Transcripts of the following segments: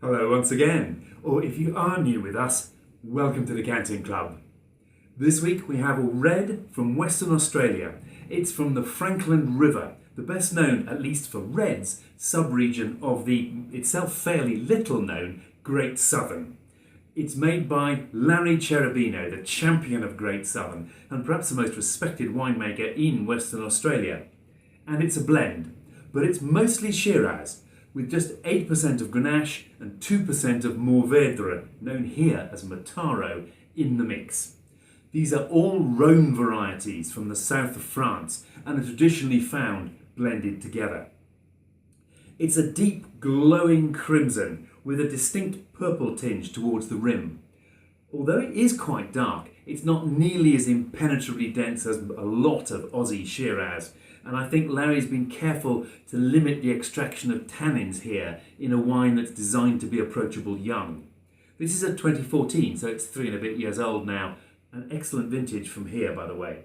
Hello once again, or if you are new with us, welcome to the Canting Club. This week we have a red from Western Australia. It's from the Frankland River, the best known, at least for reds, sub-region of the itself fairly little known Great Southern. It's made by Larry Cherubino, the champion of Great Southern, and perhaps the most respected winemaker in Western Australia. And it's a blend, but it's mostly Shiraz, with just 8% of Grenache and 2% of Mourvèdre, known here as Mataro, in the mix. These are all Rhône varieties from the south of France and are traditionally found blended together. It's a deep glowing crimson with a distinct purple tinge towards the rim. Although it is quite dark, it's not nearly as impenetrably dense as a lot of Aussie Shiraz, and I think Larry's been careful to limit the extraction of tannins here in a wine that's designed to be approachable young. This is a 2014, so it's 3 and a bit years old now. An excellent vintage from here, by the way.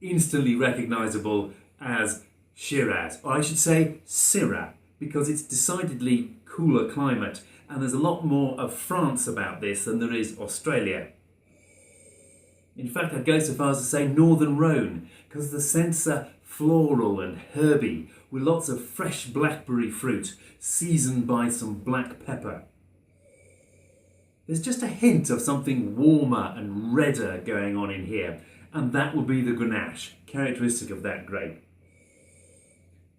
Instantly recognisable as Shiraz, or I should say Syrah, because it's decidedly cooler climate and there's a lot more of France about this than there is Australia. In fact, I'd go so far as to say Northern Rhône, because the scents are floral and herby, with lots of fresh blackberry fruit, seasoned by some black pepper. There's just a hint of something warmer and redder going on in here, and that will be the Grenache, characteristic of that grape.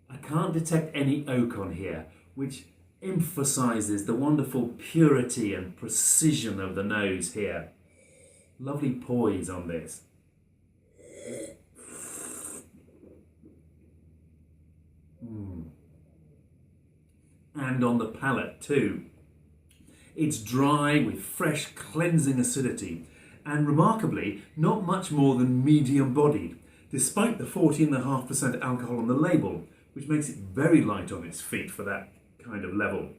I can't detect any oak on here, which emphasises the wonderful purity and precision of the nose here. Lovely poise on this. And on the palate too. It's dry with fresh cleansing acidity and remarkably not much more than medium bodied, despite the 14.5% alcohol on the label, which makes it very light on its feet for that kind of level.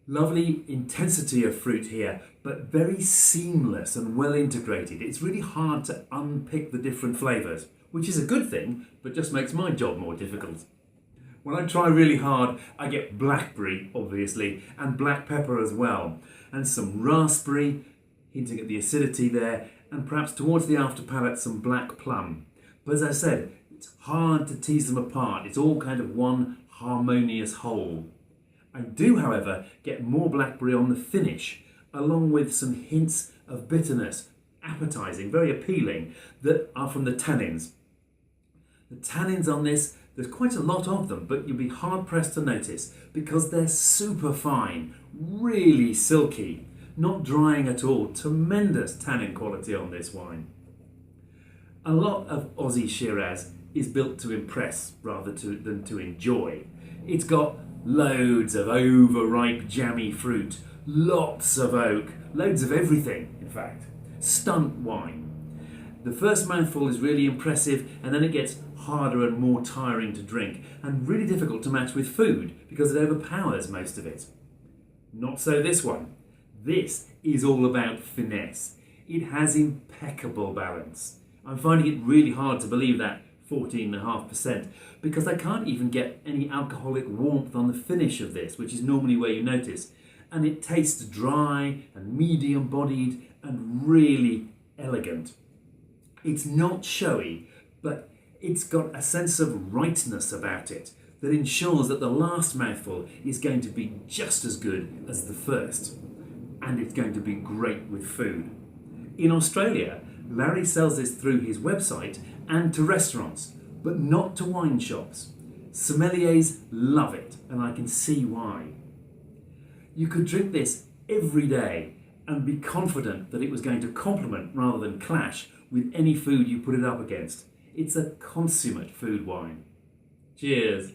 Lovely intensity of fruit here, but very seamless and well integrated. It's really hard to unpick the different flavours, which is a good thing, but just makes my job more difficult. When I try really hard, I get blackberry, obviously, and black pepper as well, and some raspberry, hinting at the acidity there, and perhaps towards the after palate some black plum. But as I said, it's hard to tease them apart. It's all kind of one harmonious whole. I do, however, get more blackberry on the finish, along with some hints of bitterness, appetising, very appealing, that are from the tannins. The tannins on this, there's quite a lot of them, but you'll be hard-pressed to notice because they're super fine, really silky, not drying at all. Tremendous tannin quality on this wine. A lot of Aussie Shiraz is built to impress rather than to enjoy. It's got loads of overripe jammy fruit, lots of oak, loads of everything in fact. Stunt wine. The first mouthful is really impressive and then it gets harder and more tiring to drink and really difficult to match with food because it overpowers most of it. Not so this one. This is all about finesse. It has impeccable balance. I'm finding it really hard to believe that 14.5% because I can't even get any alcoholic warmth on the finish of this, which is normally where you notice, and it tastes dry and medium bodied and really elegant. It's not showy, but it's got a sense of rightness about it that ensures that the last mouthful is going to be just as good as the first, and it's going to be great with food. In Australia, Larry sells this through his website and to restaurants, but not to wine shops. Sommeliers love it, and I can see why. You could drink this every day and be confident that it was going to complement rather than clash with any food you put it up against. It's a consummate food wine. Cheers.